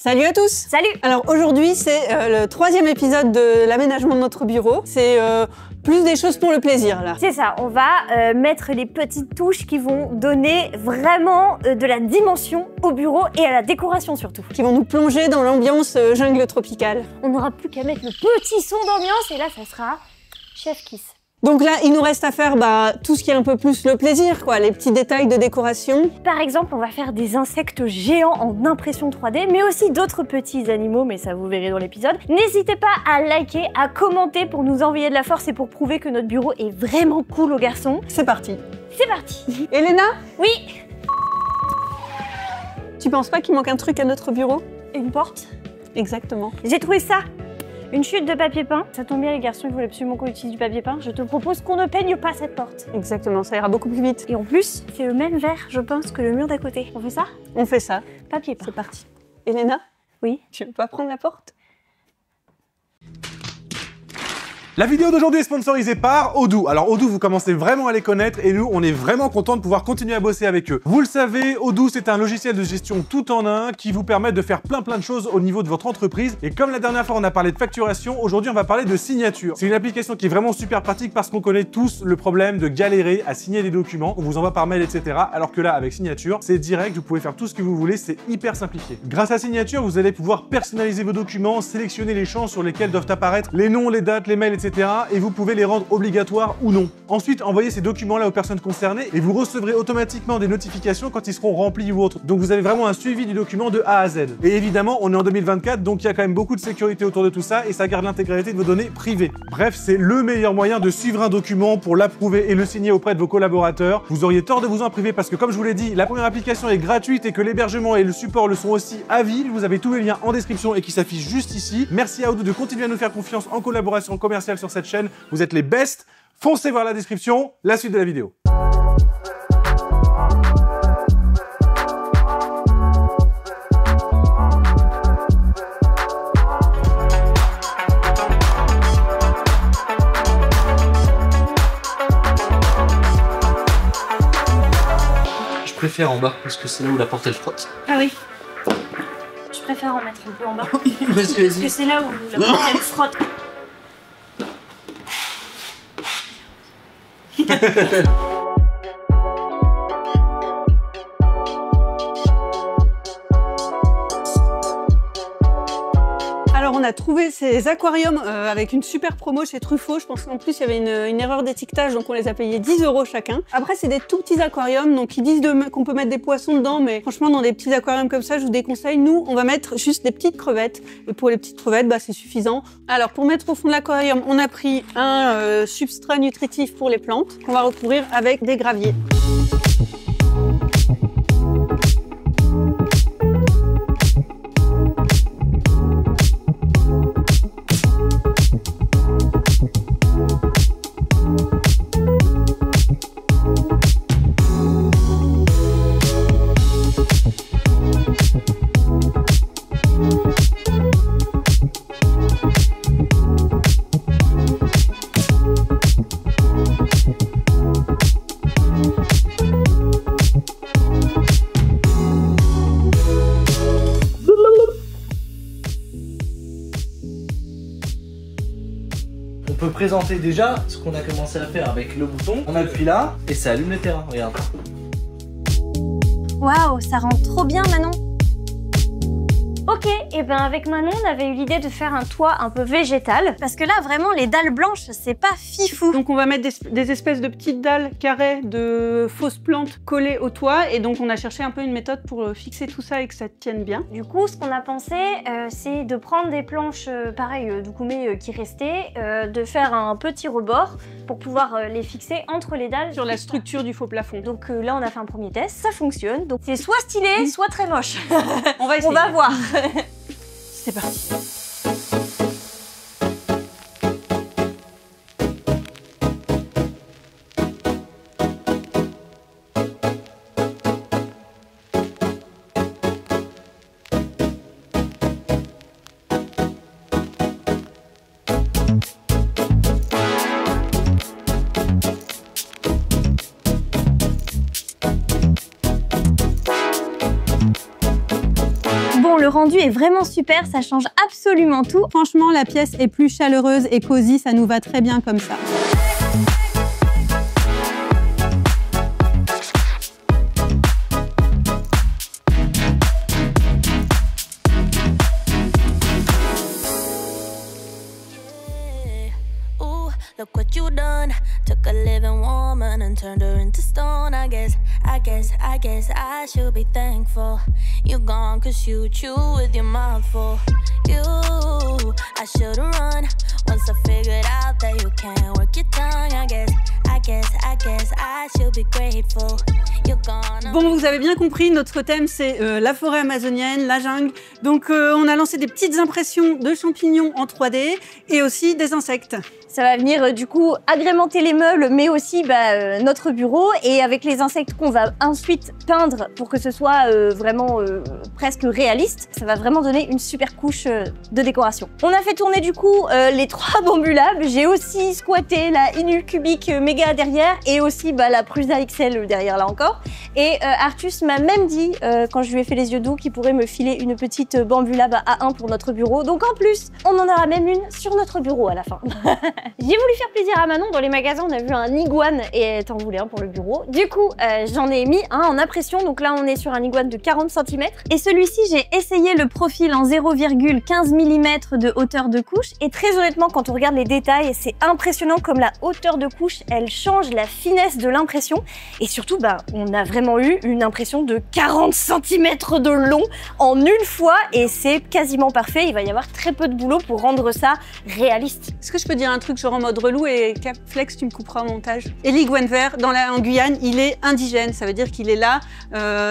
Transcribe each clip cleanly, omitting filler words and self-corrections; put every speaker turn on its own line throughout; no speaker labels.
Salut à tous!
Salut!
Alors aujourd'hui c'est le troisième épisode de l'aménagement de notre bureau. C'est plus des choses pour le plaisir là.
C'est ça, on va mettre les petites touches qui vont donner vraiment de la dimension au bureau et à la décoration surtout.
Qui vont nous plonger dans l'ambiance jungle tropicale.
On n'aura plus qu'à mettre le petit son d'ambiance et là ça sera chef kiss.
Donc là, il nous reste à faire tout ce qui est un peu plus le plaisir, quoi, les petits détails de décoration.
Par exemple, on va faire des insectes géants en impression 3D, mais aussi d'autres petits animaux, mais ça vous verrez dans l'épisode. N'hésitez pas à liker, à commenter pour nous envoyer de la force et pour prouver que notre bureau est vraiment cool aux garçons.
C'est parti.
C'est parti.
Elena?
Oui.
Tu penses pas qu'il manque un truc à notre bureau?
Une porte.
Exactement.
J'ai trouvé ça. Une chute de papier peint. Ça tombe bien, les garçons, ils voulaient absolument qu'on utilise du papier peint. Je te propose qu'on ne peigne pas cette porte.
Exactement, ça ira beaucoup plus vite.
Et en plus, c'est le même verre, je pense, que le mur d'à côté. On fait ça?
On fait ça.
Papier peint.
C'est parti. Elena?
Oui?
Tu veux pas prendre la porte?
La vidéo d'aujourd'hui est sponsorisée par Odoo. Alors Odoo, vous commencez vraiment à les connaître et nous, on est vraiment contents de pouvoir continuer à bosser avec eux. Vous le savez, Odoo, c'est un logiciel de gestion tout en un qui vous permet de faire plein de choses au niveau de votre entreprise. Et comme la dernière fois, on a parlé de facturation, aujourd'hui, on va parler de signature. C'est une application qui est vraiment super pratique parce qu'on connaît tous le problème de galérer à signer des documents. On vous envoie par mail, etc. Alors que là, avec Signature, c'est direct, vous pouvez faire tout ce que vous voulez, c'est hyper simplifié. Grâce à Signature, vous allez pouvoir personnaliser vos documents, sélectionner les champs sur lesquels doivent apparaître les noms, les dates, les mails, etc. Et vous pouvez les rendre obligatoires ou non. Ensuite, envoyez ces documents-là aux personnes concernées et vous recevrez automatiquement des notifications quand ils seront remplis ou autres. Donc vous avez vraiment un suivi du document de A à Z. Et évidemment, on est en 2024, donc il y a quand même beaucoup de sécurité autour de tout ça et ça garde l'intégralité de vos données privées. Bref, c'est le meilleur moyen de suivre un document pour l'approuver et le signer auprès de vos collaborateurs. Vous auriez tort de vous en priver parce que comme je vous l'ai dit, la première application est gratuite et que l'hébergement et le support le sont aussi à vie. Vous avez tous les liens en description et qui s'affichent juste ici. Merci à Odoo de continuer à nous faire confiance en collaboration commerciale sur cette chaîne. Vous êtes les best. Foncez voir la description, la suite de la vidéo.
Je préfère en bas parce que c'est là où la porte elle frotte.
Ah oui. Je préfère en mettre un peu en bas.
Vas-y,
Parce que
vas-y.
c'est là où la porte elle frotte.
Alors on a trouvé ces aquariums avec une super promo chez Truffaut. Je pense qu'en plus il y avait une erreur d'étiquetage, donc on les a payés 10 € chacun. Après c'est des tout petits aquariums, donc ils disent qu'on peut mettre des poissons dedans, mais franchement dans des petits aquariums comme ça, je vous déconseille. Nous on va mettre juste des petites crevettes, et pour les petites crevettes, c'est suffisant. Alors pour mettre au fond de l'aquarium, on a pris un substrat nutritif pour les plantes, qu'on va recouvrir avec des graviers.
On peut présenter déjà ce qu'on a commencé à faire avec le bouton. On appuie là et ça allume le terrain. Regarde.
Waouh, ça rend trop bien, Manon. Ok, et ben avec Manon, on avait eu l'idée de faire un toit un peu végétal. Parce que là, vraiment, les dalles blanches, c'est pas fifou.
Donc on va mettre des espèces de petites dalles carrées de fausses plantes collées au toit, et donc on a cherché un peu une méthode pour fixer tout ça et que ça tienne bien.
Du coup, ce qu'on a pensé, c'est de prendre des planches, pareil, doucoumé qui restaient, de faire un petit rebord pour pouvoir les fixer entre les dalles.
Sur la structure du faux plafond.
Donc là, on a fait un premier test, ça fonctionne. Donc c'est soit stylé, soit très moche.
On va essayer.
On va voir.
C'est parti.
rendu est vraiment super, ça change absolument tout.
Franchement, la pièce est plus chaleureuse et cosy, ça nous va très bien comme ça.
Look what you done. Took a living woman and turned her into stone. I guess I should be thankful. You gone 'cause you chew with your mouth full. You, I should've run once I figured out that you can't work your tongue. I guess I should be grateful. You're gone.
Bon, vous avez bien compris, notre thème c'est la forêt amazonienne, la jungle. Donc on a lancé des petites impressions de champignons en 3D et aussi des insectes.
Ça va venir du coup agrémenter les meubles, mais aussi notre bureau. Et avec les insectes qu'on va ensuite peindre pour que ce soit vraiment presque réaliste, ça va vraiment donner une super couche de décoration. On a fait tourner du coup les 3 bambulables. J'ai aussi squatté la Inu Cubic méga derrière et aussi la Prusa XL derrière là encore. Et Artus m'a même dit, quand je lui ai fait les yeux doux, qu'il pourrait me filer une petite bambulable à A1 pour notre bureau. Donc en plus, on en aura même une sur notre bureau à la fin. J'ai voulu faire plaisir à Manon. Dans les magasins, on a vu un iguane et elle t'en voulait un pour le bureau. Du coup, j'en ai mis un en impression. Donc là, on est sur un iguane de 40 cm. Et celui-ci, j'ai essayé le profil en 0,15 mm de hauteur de couche. Et très honnêtement, quand on regarde les détails, c'est impressionnant comme la hauteur de couche, elle change la finesse de l'impression. Et surtout, on a vraiment eu une impression de 40 cm de long en une fois. Et c'est quasiment parfait. Il va y avoir très peu de boulot pour rendre ça réaliste.
Est-ce que je peux dire un truc genre en mode relou et Capflex, tu me couperas au montage? Et l'iguane vert, en Guyane, il est indigène. Ça veut dire qu'il est là,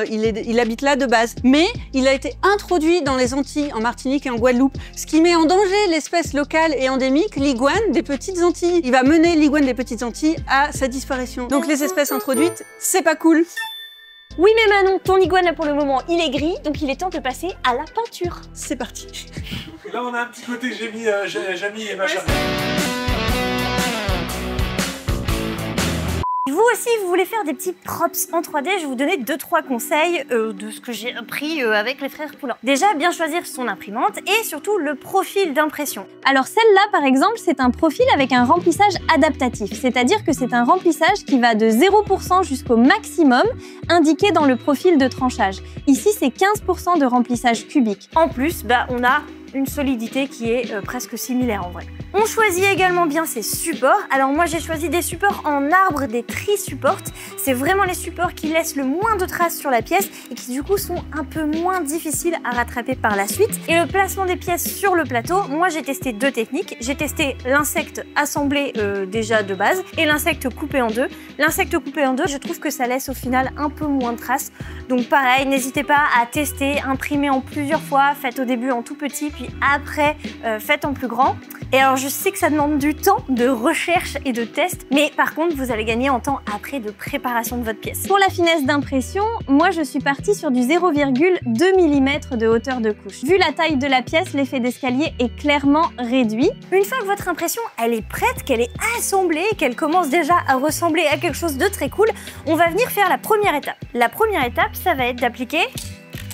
il habite là de base. Mais il a été introduit dans les Antilles, en Martinique et en Guadeloupe, ce qui met en danger l'espèce locale et endémique, l'iguane des Petites Antilles. Il va mener l'iguane des Petites Antilles à sa disparition. Donc les espèces introduites, c'est pas cool.
Oui mais Manon, ton iguane là pour le moment il est gris, donc il est temps de passer à la peinture.
C'est parti.
Là on a un petit côté Jamie et machin.
Vous aussi, vous voulez faire des petits props en 3D, je vais vous donner 2-3 conseils de ce que j'ai appris avec les frères Poulain. Déjà, bien choisir son imprimante et surtout le profil d'impression. Alors celle-là, par exemple, c'est un profil avec un remplissage adaptatif, c'est-à-dire que c'est un remplissage qui va de 0% jusqu'au maximum indiqué dans le profil de tranchage. Ici, c'est 15% de remplissage cubique. En plus, on a une solidité qui est presque similaire en vrai. On choisit également bien ses supports. Alors moi j'ai choisi des supports en arbre, des tri-supports. C'est vraiment les supports qui laissent le moins de traces sur la pièce et qui du coup sont un peu moins difficiles à rattraper par la suite. Et le placement des pièces sur le plateau, moi j'ai testé 2 techniques. J'ai testé l'insecte assemblé déjà de base et l'insecte coupé en 2. L'insecte coupé en 2, je trouve que ça laisse au final un peu moins de traces. Donc pareil, n'hésitez pas à tester, imprimer en plusieurs fois, faites au début en tout petit, puis après faites en plus grand. Et alors je sais que ça demande du temps de recherche et de test, mais par contre vous allez gagner en temps après de préparation de votre pièce. Pour la finesse d'impression, moi je suis partie sur du 0,2 mm de hauteur de couche. Vu la taille de la pièce, l'effet d'escalier est clairement réduit. Une fois que votre impression elle est prête, qu'elle est assemblée, qu'elle commence déjà à ressembler à quelque chose de très cool, on va venir faire la première étape. La première étape, ça va être d'appliquer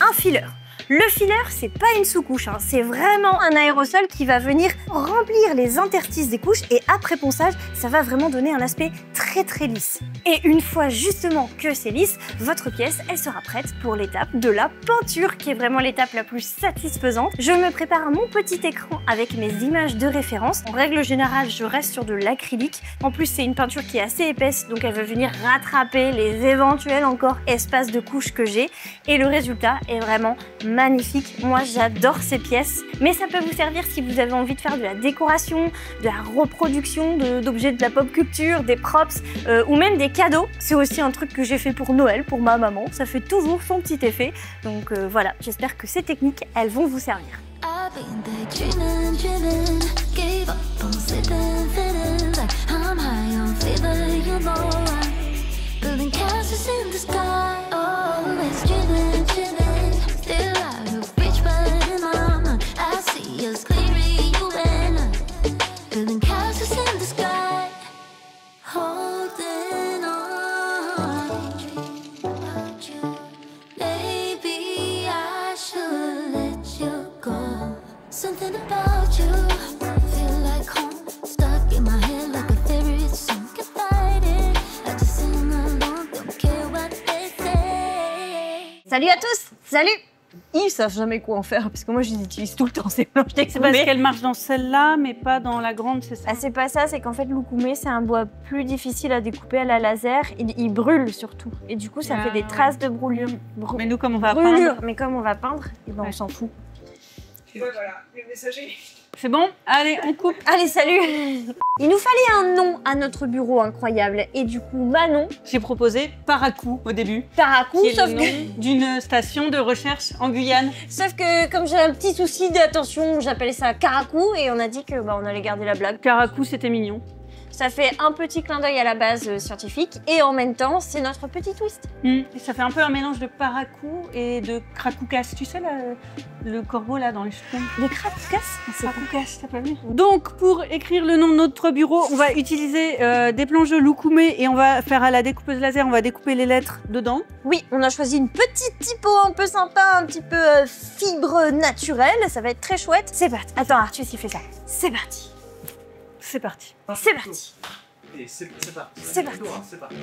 un filler. Le filler, c'est pas une sous-couche, c'est vraiment un aérosol qui va venir remplir les interstices des couches et après ponçage, ça va vraiment donner un aspect très lisse. Et une fois justement que c'est lisse, votre pièce, elle sera prête pour l'étape de la peinture qui est vraiment l'étape la plus satisfaisante. Je me prépare mon petit écran avec mes images de référence. En règle générale, je reste sur de l'acrylique. En plus, c'est une peinture qui est assez épaisse, donc elle va venir rattraper les éventuels encore espaces de couches que j'ai. Et le résultat est vraiment magnifique. Moi, j'adore ces pièces. Mais ça peut vous servir si vous avez envie de faire de la décoration, de la reproduction d'objets de la pop culture, des props ou même des cadeaux. C'est aussi un truc que j'ai fait pour Noël, pour ma maman. Ça fait toujours son petit effet. Donc voilà, j'espère que ces techniques, elles vont vous servir.
Something about you, feel like home, stuck in my head like a favorite song. Can't fight it, I just sing along, don't care what they say.
Salut à tous. Salut. Ils savent jamais quoi en faire parce que moi je les utilise tout le temps ces planches
C'est
d'Ekume.
parce qu'elle marche dans celle-là, mais pas dans la grande, c'est ça?
Ah, c'est pas ça, c'est qu'en fait l'Ukume c'est un bois plus difficile à découper à la laser. Il brûle surtout et du coup ça fait des traces de brûlure.
Mais nous, comme on va
Brûlure.
peindre...
Mais comme on va peindre, eh ben, on s'en fout.
Et voilà, le messager.
C'est bon? Allez, on coupe.
Allez, salut. Il nous fallait un nom à notre bureau incroyable et du coup Manon,
J'ai proposé Parakou au début,
Parakou,
qui est
sauf
le
que...
nom d'une station de recherche en Guyane.
Sauf que comme j'ai un petit souci d'attention, j'appelais ça Karakou et on a dit que on allait garder la blague.
Parakou, c'était mignon.
Ça fait un petit clin d'œil à la base scientifique et en même temps c'est notre petit twist.
Et ça fait un peu un mélange de Parakou et de Krakoukas. Tu sais, là, le corbeau là dans les cheveux.
Des Krakoukas, c'est
Krakoukas, t'as pas vu? Donc, pour écrire le nom de notre bureau, on va utiliser des planches de l'Ukume et on va faire à la découpeuse laser, on va découper les lettres dedans.
Oui, on a choisi une petite typo un peu sympa, un petit peu fibre naturelle, ça va être très chouette. C'est parti. Attends, Arthur, il fait ça. C'est parti.
C'est parti.
C'est parti.
Et c'est parti.
C'est parti.
C'est parti.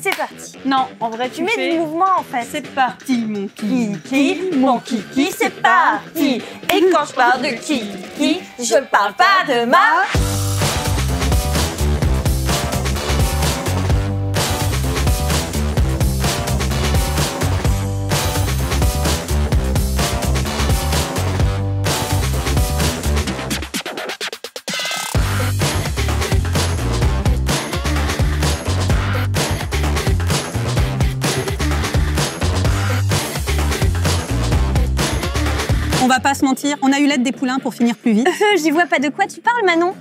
C'est parti.
Non, en vrai,
Tu mets du mouvement en fait.
C'est parti, mon
Kiki, mon Kiki, c'est parti. Et quand je parle de Kiki, je parle pas de ma...
On va pas se mentir, on a eu l'aide des poulains pour finir plus vite.
J'y vois pas de quoi tu parles, Manon.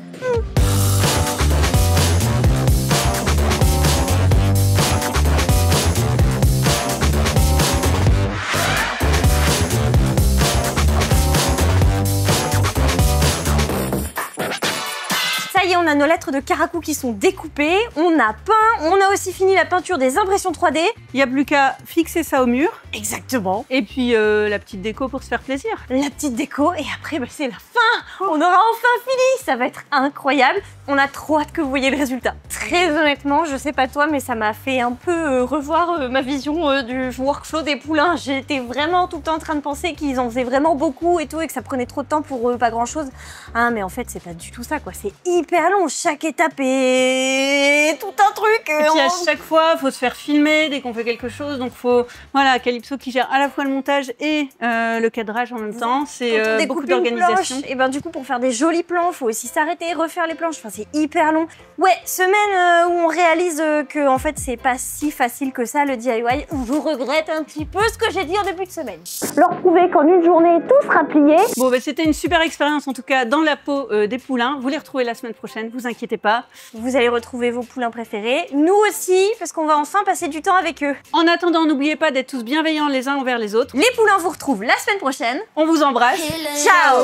Ça y est, on a nos lettres de Karakou qui sont découpées, on a peint, on a aussi fini la peinture des impressions 3D.
Il y a plus qu'à fixer ça au mur.
Exactement.
Et puis la petite déco pour se faire plaisir.
La petite déco et après c'est la fin. On aura enfin fini, ça va être incroyable. On a trop hâte que vous voyez le résultat. Très honnêtement, je sais pas toi, mais ça m'a fait un peu revoir ma vision du workflow des poulains. J'étais vraiment tout le temps en train de penser qu'ils en faisaient vraiment beaucoup et tout et que ça prenait trop de temps pour pas grand chose. Ah mais en fait c'est pas du tout ça quoi, c'est hyper long, chaque étape est tout un truc.
Et puis à chaque fois, faut se faire filmer dès qu'on fait quelque chose. Donc faut, voilà, Calypso qui gère à la fois le montage et le cadrage en même temps. C'est beaucoup d'organisation.
Et ben du coup pour faire des jolis plans, faut aussi s'arrêter, refaire les planches. Enfin c'est hyper long. Ouais, semaine où on réalise que en fait c'est pas si facile que ça le DIY. Je regrette un petit peu ce que j'ai dit en début de semaine. Leur prouver qu'en une journée tout sera plié.
Bon, bah, c'était une super expérience en tout cas dans la peau des poulains. Vous les retrouvez la semaine prochaine, vous inquiétez pas.
Vous allez retrouver vos poulains préférés, nous aussi, parce qu'on va enfin passer du temps avec eux.
En attendant, n'oubliez pas d'être tous bienveillants les uns envers les autres.
Les poulains vous retrouvent la semaine prochaine.
On vous embrasse.
Ciao.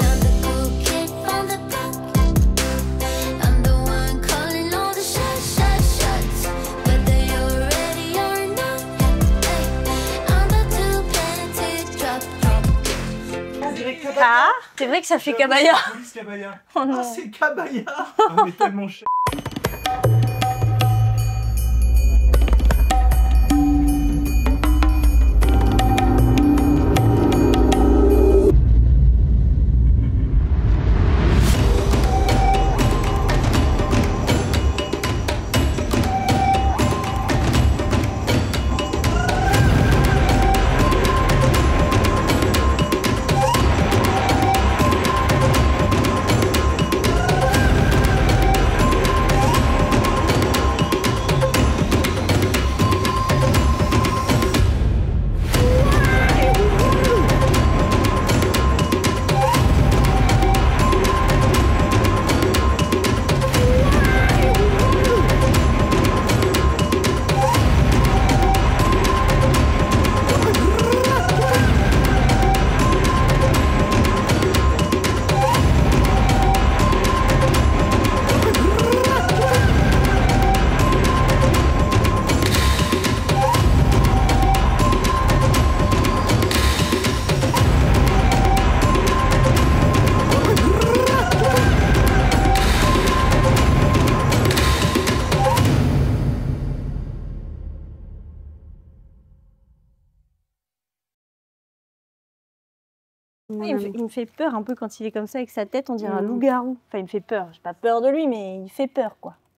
Ah, c'est vrai que ça fait cabaya.
Oui, c'est cabaya.
Oh non.
Ah, c'est cabaya. On est tellement cher.
Ouais, il me fait peur un peu quand il est comme ça avec sa tête, on dirait un loup-garou. Enfin, il me fait peur. J'ai pas peur de lui, mais il fait peur, quoi.